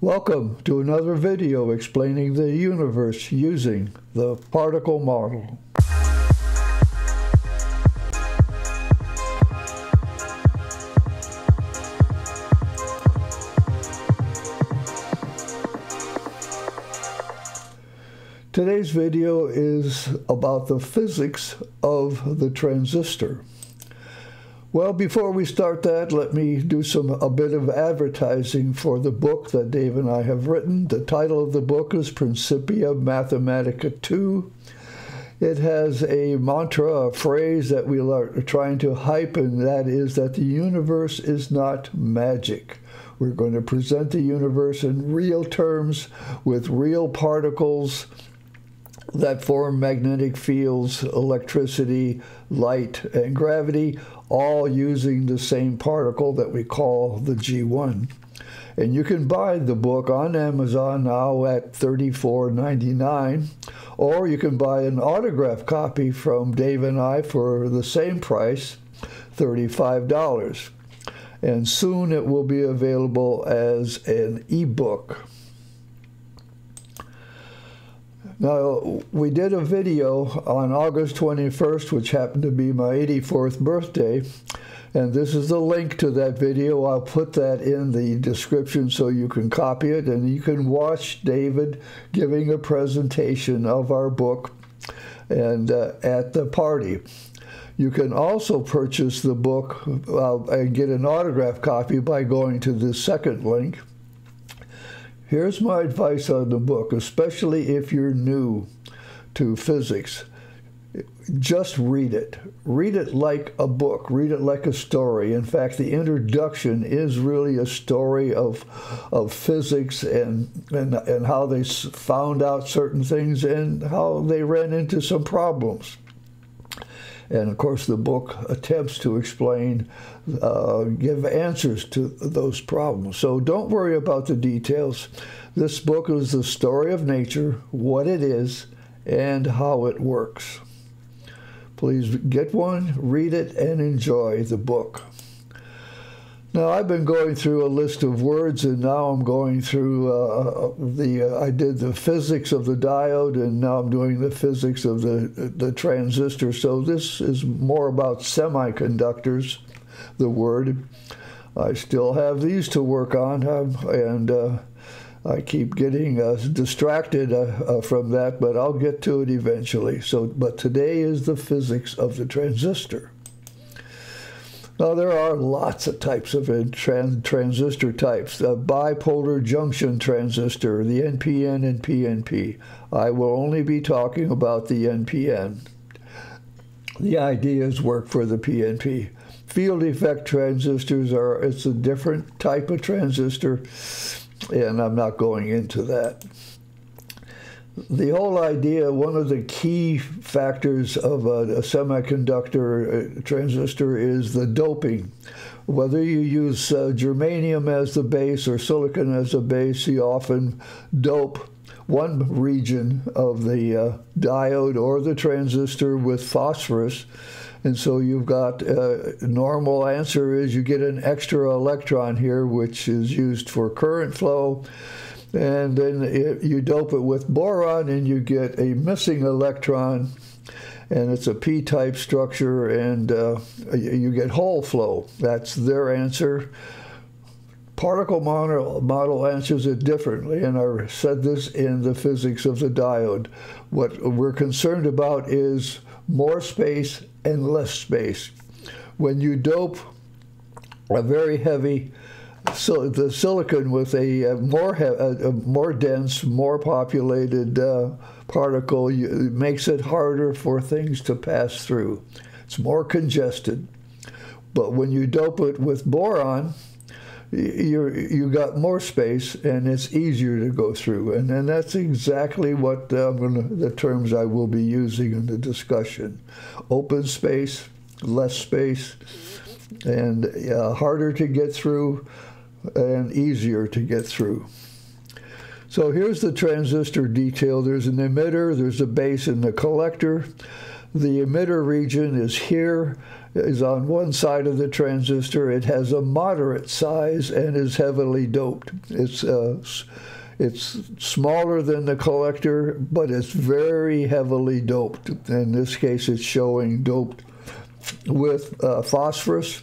Welcome to another video explaining the universe using the particle model. Today's video is about the physics of the transistor. Well, before we start that, let me do a bit of advertising for the book that Dave and I have written. The title of the book is Principia Mathematica 2. It has a mantra, a phrase that we are trying to hype, and that is that the universe is not magic. We're going to present the universe in real terms with real particles that form magnetic fields, electricity, light, and gravity, all using the same particle that we call the G1. And you can buy the book on Amazon now at $34.99, or you can buy an autographed copy from Dave and I for the same price, $35. And soon it will be available as an ebook. Now, we did a video on August 21st, which happened to be my 84th birthday, and this is the link to that video. I'll put that in the description so you can copy it, and you can watch David giving a presentation of our book and at the party. You can also purchase the book and get an autographed copy by going to the second link. Here's my advice on the book, especially if you're new to physics. Just read it. Read it like a book. Read it like a story. In fact, the introduction is really a story of physics and how they found out certain things and how they ran into some problems. And of course, the book attempts to explain, give answers to those problems. So don't worry about the details. This book is the story of nature, what it is, and how it works. Please get one, read it, and enjoy the book. Now, I've been going through a list of words, and now I'm going through I did the physics of the diode, and now I'm doing the physics of the transistor. So this is more about semiconductors, the word. I still have these to work on, and I keep getting distracted from that, but I'll get to it eventually. But today is the physics of the transistor. Now, there are lots of types of transistor types. The bipolar junction transistor, the NPN and PNP. I will only be talking about the NPN. The ideas work for the PNP. Field effect transistors it's a different type of transistor, and I'm not going into that. The whole idea, one of the key factors of a semiconductor transistor is the doping. Whether you use germanium as the base or silicon as a base, you often dope one region of the diode or the transistor with phosphorus. And so you've got normal answer is you get an extra electron here, which is used for current flow. And then you dope it with boron, and you get a missing electron, and it's a p-type structure, and you get hole flow. That's their answer. Particle model answers it differently, and I said this in the physics of the diode. What we're concerned about is more space and less space. When you dope a very heavy the silicon with a more dense, more populated particle, it makes it harder for things to pass through. It's more congested. But when you dope it with boron, you got more space, and it's easier to go through. And that's exactly what the terms I will be using in the discussion. Open space, less space, and harder to get through, and easier to get through. So here's the transistor detail. There's an emitter, there's a base and the collector. The emitter region is here, is on one side of the transistor. It has a moderate size and is heavily doped. It's smaller than the collector, but it's very heavily doped. In this case, it's showing doped with phosphorus,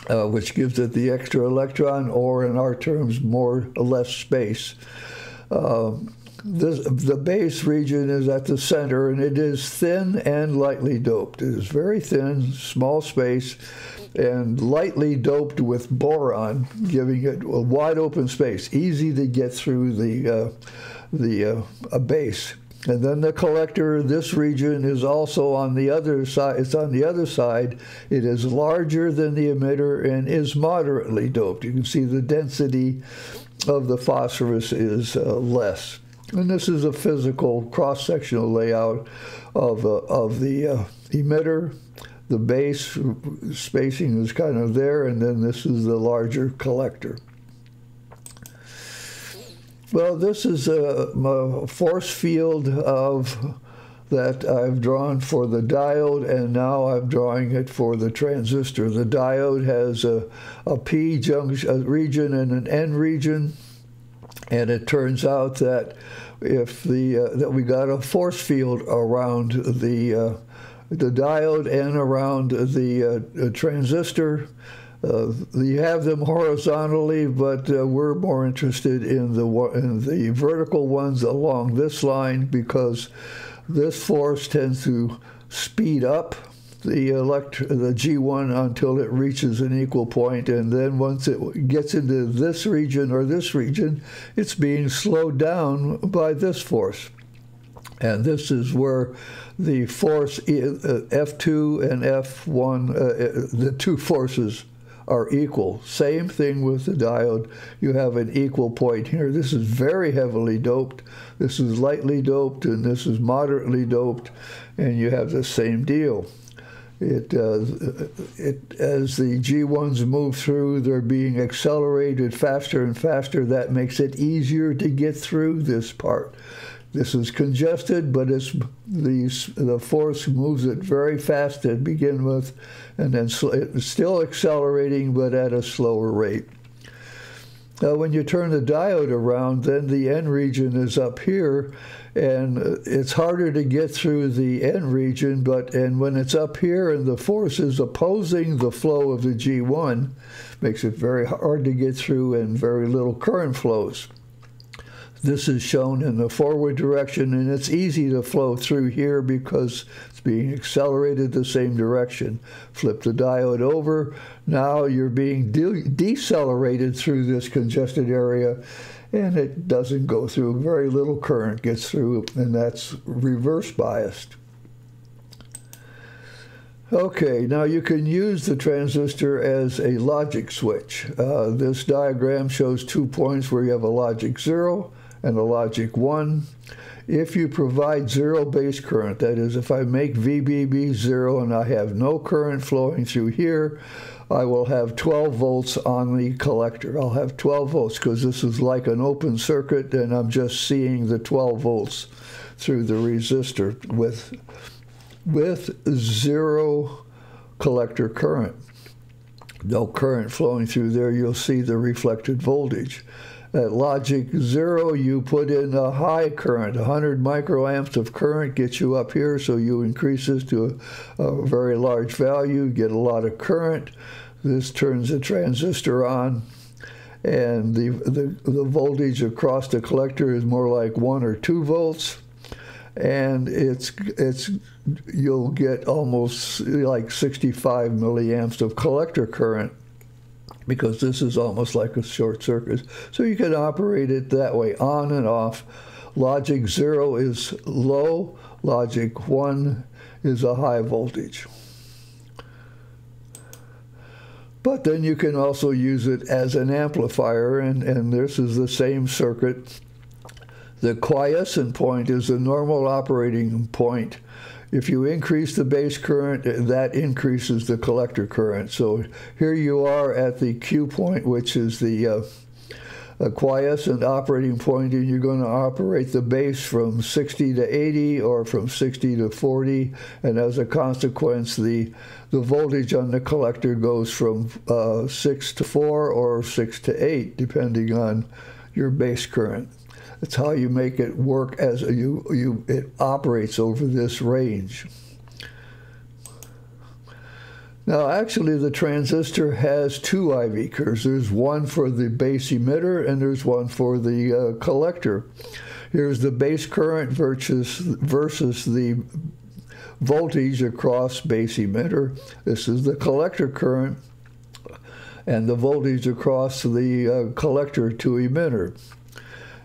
which gives it the extra electron, or in our terms, more or less space. The base region is at the center, and it is thin and lightly doped. It is very thin, small space, and lightly doped with boron, giving it a wide open space, easy to get through the base. And then the collector, this region is also on the other side. It's on the other side. It is larger than the emitter and is moderately doped. You can see the density of the phosphorus is less. And this is a physical cross-sectional layout of the emitter. The base spacing is kind of there, and then this is the larger collector. Well, this is a force field that I've drawn for the diode, and now I'm drawing it for the transistor. The diode has a P junction region and an N region, and it turns out that if that we got a force field around the diode and around the transistor. You have them horizontally, but we're more interested in the vertical ones along this line, because this force tends to speed up the G1 until it reaches an equal point, and then once it gets into this region or this region, it's being slowed down by this force. And this is where the force F2 and F1, the two forces are equal. Same thing with the diode. You have an equal point here. This is very heavily doped. This is lightly doped, and this is moderately doped, and you have the same deal. As the G1s move through, they're being accelerated faster and faster. That makes it easier to get through this part. This is congested, but the force moves it very fast to begin with, and then it's still accelerating, but at a slower rate. Now, when you turn the diode around, then the N region is up here, and it's harder to get through the N region, and when it's up here and the force is opposing the flow of the G1, makes it very hard to get through, and very little current flows. This is shown in the forward direction, and it's easy to flow through here because it's being accelerated the same direction. Flip the diode over. Now you're being decelerated through this congested area, and it doesn't go through. Very little current gets through, and that's reverse biased. Okay, now you can use the transistor as a logic switch. This diagram shows 2 points where you have a logic 0 and a logic 1. If you provide zero base current, that is, if I make VBB 0 and I have no current flowing through here, I will have 12 volts on the collector. I'll have 12 volts because this is like an open circuit, and I'm just seeing the 12 volts through the resistor with zero collector current. No current flowing through there, you'll see the reflected voltage. At logic 0, you put in a high current. 100 microamps of current gets you up here, so you increase this to a very large value, get a lot of current. This turns the transistor on, and the voltage across the collector is more like 1 or 2 volts. And you'll get almost like 65 milliamps of collector current, because this is almost like a short circuit. So you can operate it that way, on and off. Logic 0 is low, logic 1 is a high voltage. But then you can also use it as an amplifier, and this is the same circuit. The quiescent point is the normal operating point. If you increase the base current, that increases the collector current. So here you are at the Q point, which is the a quiescent operating point, and you're going to operate the base from 60 to 80 or from 60 to 40, and as a consequence, the voltage on the collector goes from 6 to 4 or 6 to 8, depending on your base current. That's how you make it work as it operates over this range. Now, actually, the transistor has two IV curves. There's one for the base emitter, and there's one for the collector. Here's the base current versus the voltage across base emitter. This is the collector current, and the voltage across the collector to emitter.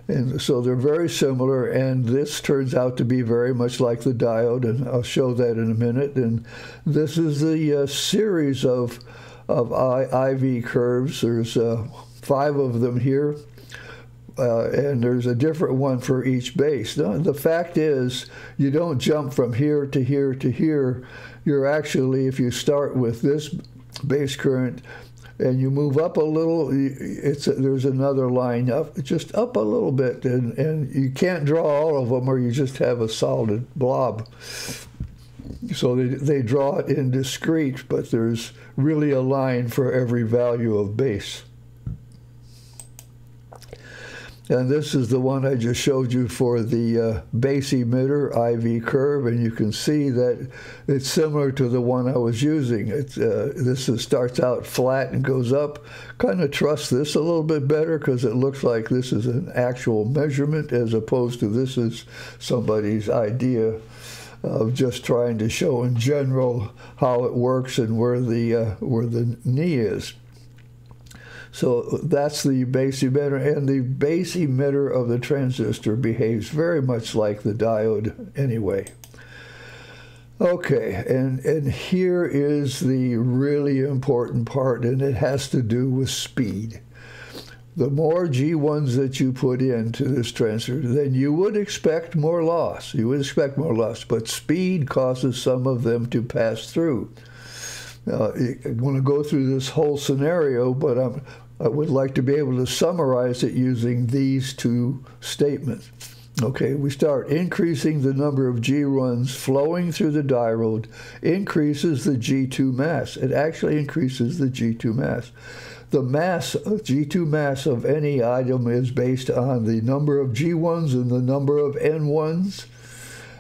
And so they're very similar, and this turns out to be very much like the diode, and I'll show that in a minute. And this is the series of IV curves. There's 5 of them here, and there's a different one for each base. Now, the fact is, you don't jump from here to here to here. You're actually, if you start with this base current, and you move up a little, there's another line up, just up a little bit, and you can't draw all of them, or you just have a solid blob. So they draw it in discrete, but there's really a line for every value of base. And this is the one I just showed you for the base emitter IV curve, and you can see that it's similar to the one I was using. This starts out flat and goes up. Kind of trust this a little bit better because it looks like this is an actual measurement as opposed to this is somebody's idea of just trying to show in general how it works and where the knee is. So that's the base emitter, and the base emitter of the transistor behaves very much like the diode anyway. Okay, and here is the really important part, and it has to do with speed. The more G1s that you put into this transistor, then you would expect more loss. You would expect more loss, but speed causes some of them to pass through. I'm going to go through this whole scenario, but I would like to be able to summarize it using these 2 statements. Okay, we start. Increasing the number of G1s flowing through the diode increases the G2 mass. It actually increases the G2 mass. The mass, G2 mass of any item is based on the number of G1s and the number of N1s.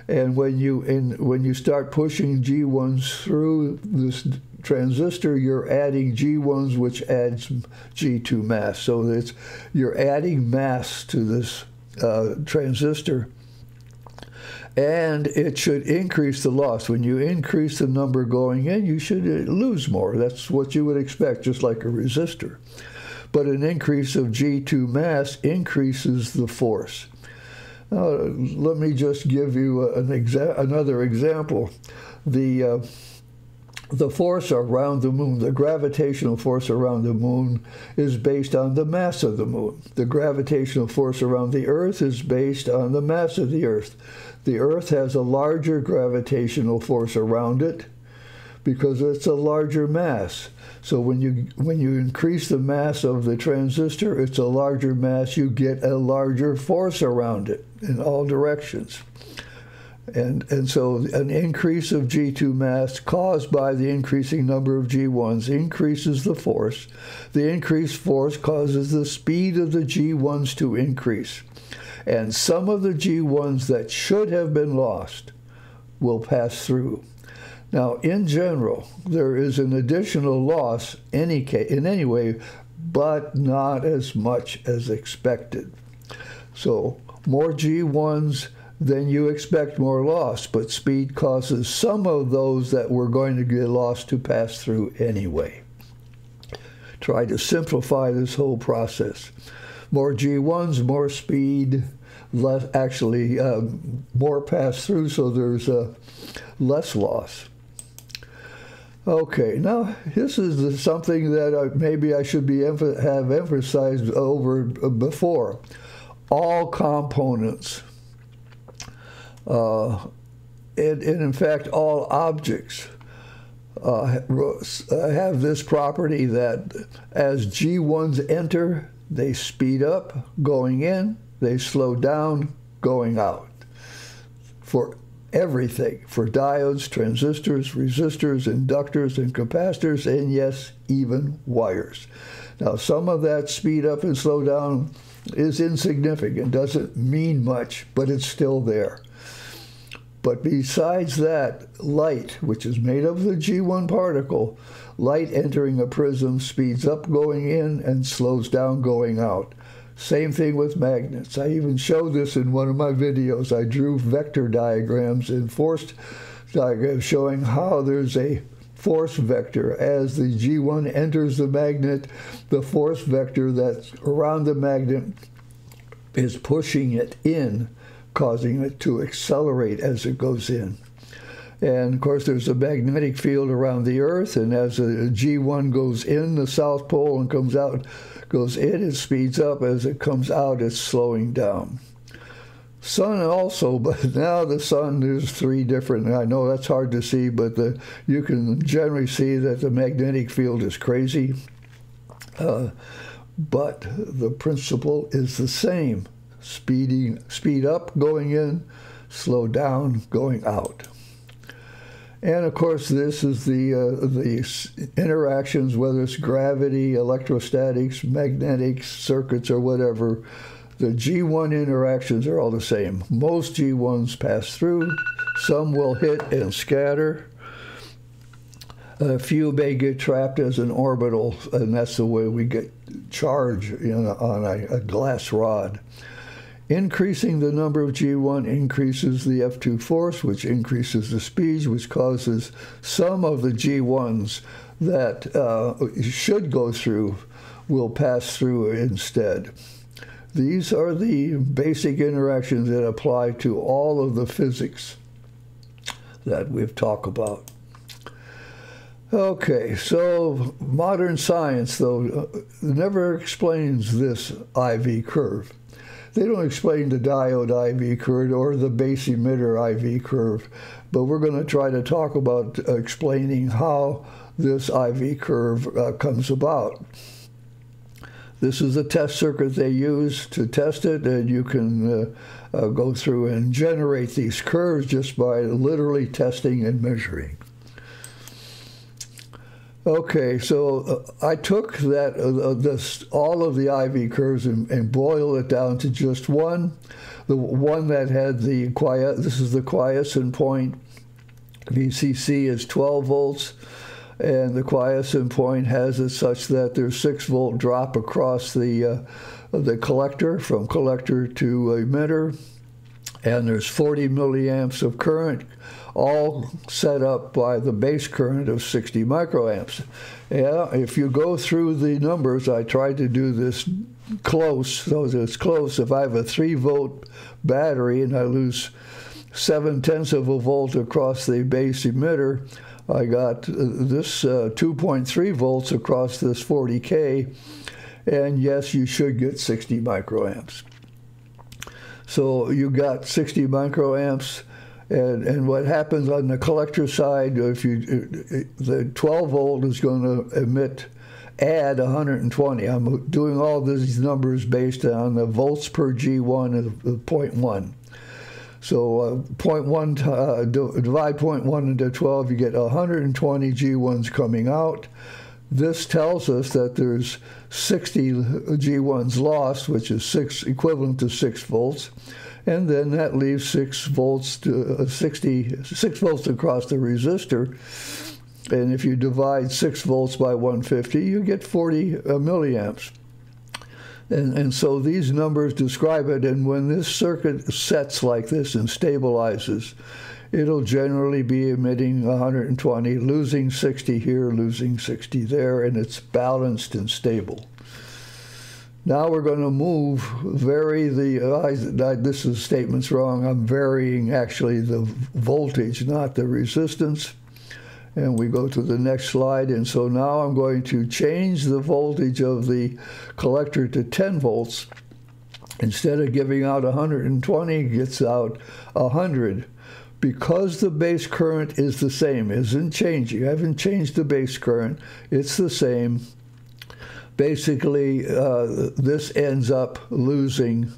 And when you start pushing G1s through this transistor, you're adding G1s, which adds G2 mass. So you're adding mass to this transistor, and it should increase the loss. When you increase the number going in, you should lose more. That's what you would expect, just like a resistor. But an increase of G2 mass increases the force. Let me just give you another example. The force around the moon, the gravitational force around the moon, is based on the mass of the moon. The gravitational force around the Earth is based on the mass of the Earth. The Earth has a larger gravitational force around it because it's a larger mass. So when you increase the mass of the transistor, it's a larger mass, you get a larger force around it in all directions. And so an increase of G2 mass caused by the increasing number of G1s increases the force. The increased force causes the speed of the G1s to increase. And some of the G1s that should have been lost will pass through. Now, in general, there is an additional loss in any way, but not as much as expected. So more G1s, then you expect more loss, but speed causes some of those that were going to get lost to pass through anyway. Try to simplify this whole process. More G1s, more speed, more pass through, so there's less loss. Okay, now this is something that maybe I should have emphasized over before. All components, and in fact all objects, have this property that as G1s enter They speed up going in, they slow down going out. For everything, for diodes, transistors, resistors, inductors, and capacitors, and yes, even wires. Now, some of that speed up and slow down is insignificant, doesn't mean much, but it's still there. But besides that, light, which is made of the G1 particle, light entering a prism speeds up going in and slows down going out. Same thing with magnets. I even showed this in one of my videos. I drew vector diagrams and force diagrams showing how there's a force vector. As the G1 enters the magnet, the force vector that's around the magnet is pushing it in, causing it to accelerate as it goes in. And of course, there's a magnetic field around the Earth, and as the G1 goes in the South Pole and comes out, goes in, it speeds up. As it comes out, it's slowing down. Sun also, but now the sun, there's three different, I know that's hard to see, but you can generally see that the magnetic field is crazy. But the principle is the same. Speed up going in, slow down going out. And of course, this is the interactions, whether it's gravity, electrostatics, magnetic circuits, or whatever. The G1 interactions are all the same. Most G1s pass through. Some will hit and scatter. A few may get trapped as an orbital, and that's the way we get charge on a glass rod. Increasing the number of G1 increases the F2 force, which increases the speed, which causes some of the G1s that should go through will pass through instead. These are the basic interactions that apply to all of the physics that we've talked about. Okay, so modern science, though, never explains this IV curve. They don't explain the diode IV curve or the base emitter IV curve, but we're going to try to talk about explaining how this IV curve comes about. This is a test circuit they use to test it, and you can go through and generate these curves just by literally testing and measuring. Okay, so I took that all of the IV curves and boiled it down to just one. The one that had this is the quiescent point. VCC is 12 volts, and the quiescent point has it such that there's 6-volt drop across the collector, from collector to emitter, and there's 40 milliamps of current, all set up by the base current of 60 microamps. Yeah, if you go through the numbers, I tried to do this close, so it's close. If I have a 3-volt battery and I lose 0.7 of a volt across the base emitter, I got this 2.3 volts across this 40K, and yes, you should get 60 microamps. So you got 60 microamps, and what happens on the collector side, if the 12 volt is going to add 120. I'm doing all these numbers based on the volts per G1 of 0.1. So 0.1 divide 0.1 into 12, you get 120 G1s coming out. This tells us that there's 60 G1s lost, which is equivalent to 6 volts. And then that leaves 6 volts to 6 volts across the resistor. And if you divide 6 volts by 150, you get 40 milliamps. And so these numbers describe it. And when this circuit sets like this and stabilizes, it'll generally be emitting 120, losing 60 here, losing 60 there, and it's balanced and stable. Now we're going to this is statement's wrong. I'm varying actually the voltage, not the resistance. And we go to the next slide. And so now I'm going to change the voltage of the collector to 10 volts. Instead of giving out 120, it gets out 100. Because the base current is the same, isn't changing. I haven't changed the base current. It's the same. basically this ends up losing.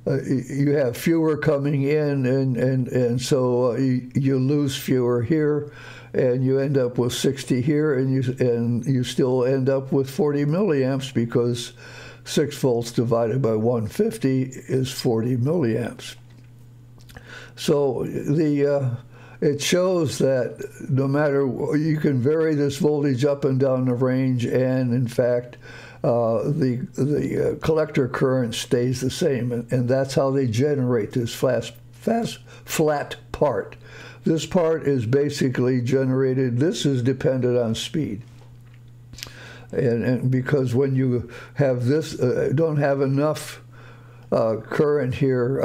You have fewer coming in, and so you lose fewer here, and you end up with 60 here, and you still end up with 40 milliamps because 6 volts divided by 150 is 40 milliamps. So it shows that no matter, you can vary this voltage up and down the range, and in fact the collector current stays the same, and that's how they generate this flat part. This part is basically generated, this is dependent on speed. And because when you have this, don't have enough current here,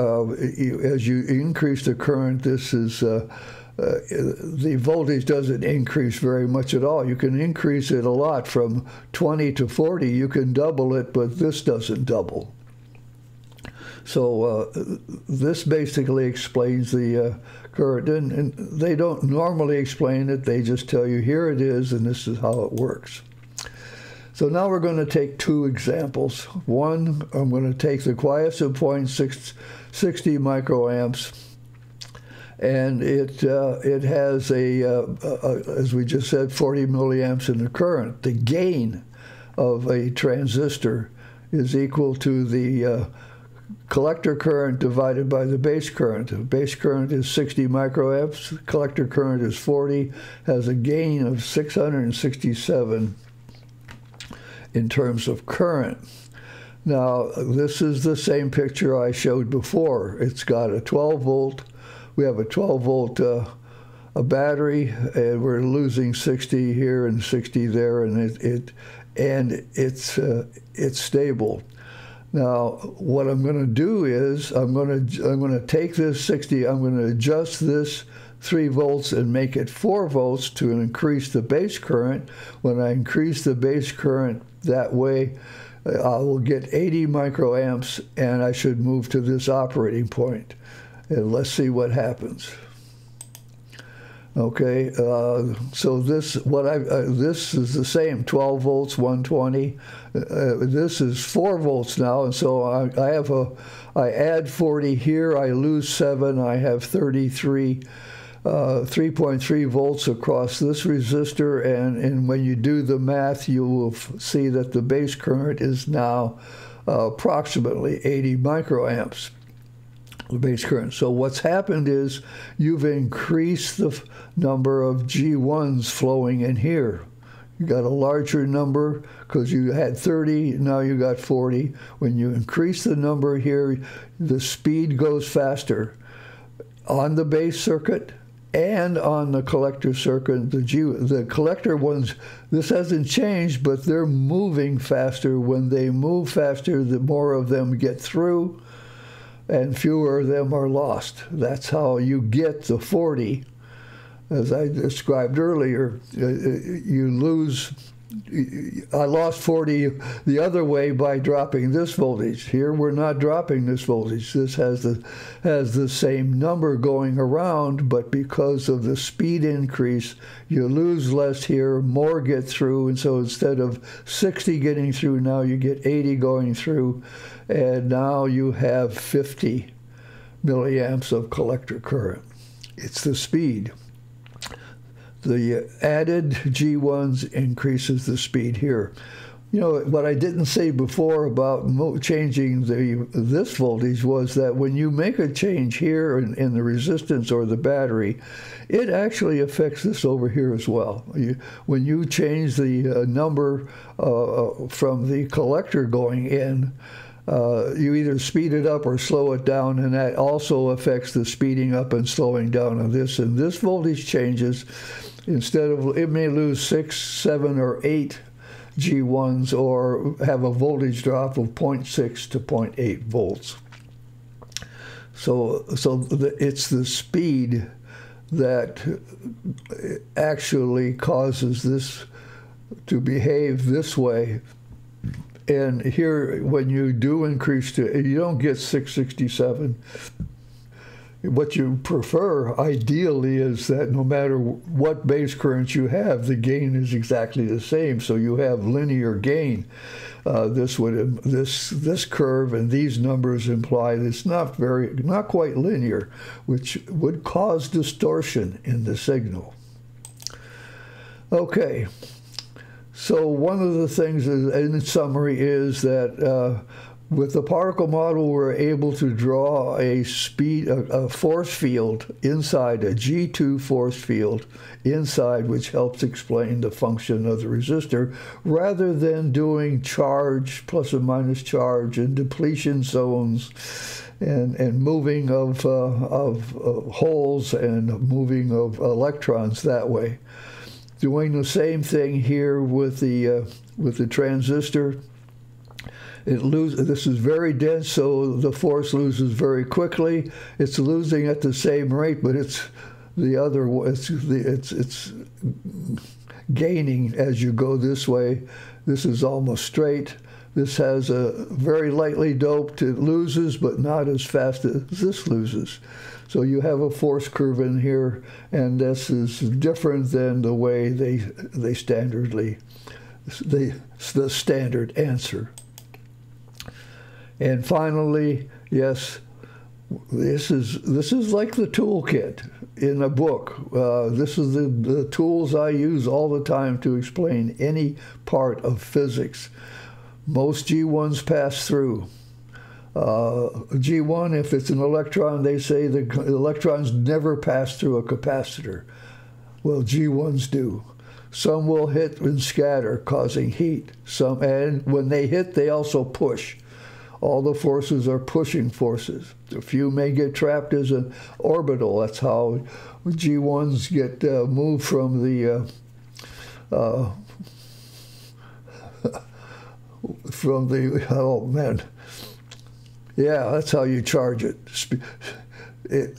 as you increase the current, this is the voltage doesn't increase very much at all. You can increase it a lot from 20 to 40. You can double it, but this doesn't double. So this basically explains the current, and they don't normally explain it. They just tell you, here it is, and this is how it works. So now we're going to take 2 examples. One, I'm going to take the quiescent point, 60 microamps, and it has as we just said, 40 milliamps in the current. The gain of a transistor is equal to the collector current divided by the base current. The base current is 60 microamps, collector current is 40, has a gain of 667 in terms of current. Now, this is the same picture I showed before. It's got a 12 volt. We have a 12 volt a battery, and we're losing 60 here and 60 there, and it's stable. Now, what I'm going to do is I'm going to take this 60. I'm going to adjust this 3 volts and make it 4 volts to increase the base current. When I increase the base current that way, I will get 80 microamps, and I should move to this operating point. And let's see what happens. Okay, so this is the same, 12 volts, 120. This is 4 volts now, and so I add 40 here, I lose 7, I have 33, 3.3 volts across this resistor, and when you do the math, you will see that the base current is now approximately 80 microamps. The base current. So what's happened is you've increased the number of G1s flowing in here. You got a larger number because you had 30, now you got 40. When you increase the number here, the speed goes faster on the base circuit and on the collector circuit. The collector ones, this hasn't changed, but they're moving faster. When they move faster, the more of them get through, and fewer of them are lost. That's how you get the 40. As I described earlier, you lose. I lost 40 the other way by dropping this voltage. Here we're not dropping this voltage. This has the same number going around, but because of the speed increase, you lose less here, more get through, and so instead of 60 getting through, now you get 80 going through, and now you have 50 milliamps of collector current. It's the speed. The added G1s increases the speed here. You know, what I didn't say before about changing this voltage was that when you make a change here in the resistance or the battery, it actually affects this over here as well. When you change the number from the collector going in, you either speed it up or slow it down, and that also affects the speeding up and slowing down of this. And this voltage changes. Instead of, it may lose 6, 7, or 8 G1s, or have a voltage drop of 0.6 to 0.8 volts. So it's the speed that actually causes this to behave this way. And here, when you do increase to, you don't get 667. what you prefer ideally is that no matter what base current you have, the gain is exactly the same. So you have linear gain. This curve and these numbers imply that it's not quite linear, which would cause distortion in the signal. Okay. So one of the things in summary is that with the particle model, we're able to draw a force field inside, a G2 force field inside, which helps explain the function of the resistor, rather than doing charge, plus or minus charge, and depletion zones, and moving of holes and moving of electrons that way. Doing the same thing here with the transistor. This is very dense, so the force loses very quickly. It's losing at the same rate, but it's gaining as you go this way. This is almost straight. This has a very lightly doped. It loses, but not as fast as this loses. So you have a force curve in here, and this is different than the way the standard answer. And finally, yes, this is like the toolkit in a book. This is the tools I use all the time to explain any part of physics. Most G1s pass through. G1, if it's an electron, they say the electrons never pass through a capacitor. Well, G1s do. Some will hit and scatter, causing heat. And when they hit, they also push. All the forces are pushing forces. A few may get trapped as an orbital. That's how G1s get moved from the oh man, yeah, that's how you charge it. The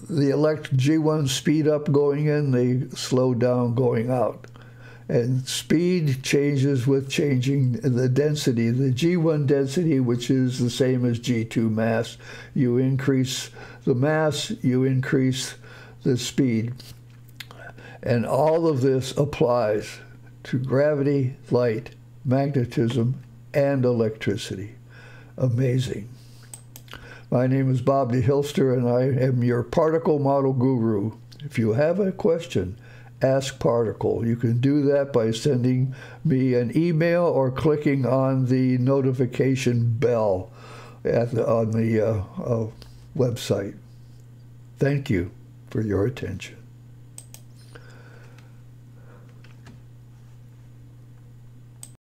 G1s speed up going in, they slow down going out. And speed changes with changing the density. The G1 density, which is the same as G2 mass, you increase the mass, you increase the speed. And all of this applies to gravity, light, magnetism, and electricity. Amazing. My name is Bob D. Hilster, and I am your particle model guru. If you have a question, Ask Particle. You can do that by sending me an email or clicking on the notification bell on the website. Thank you for your attention.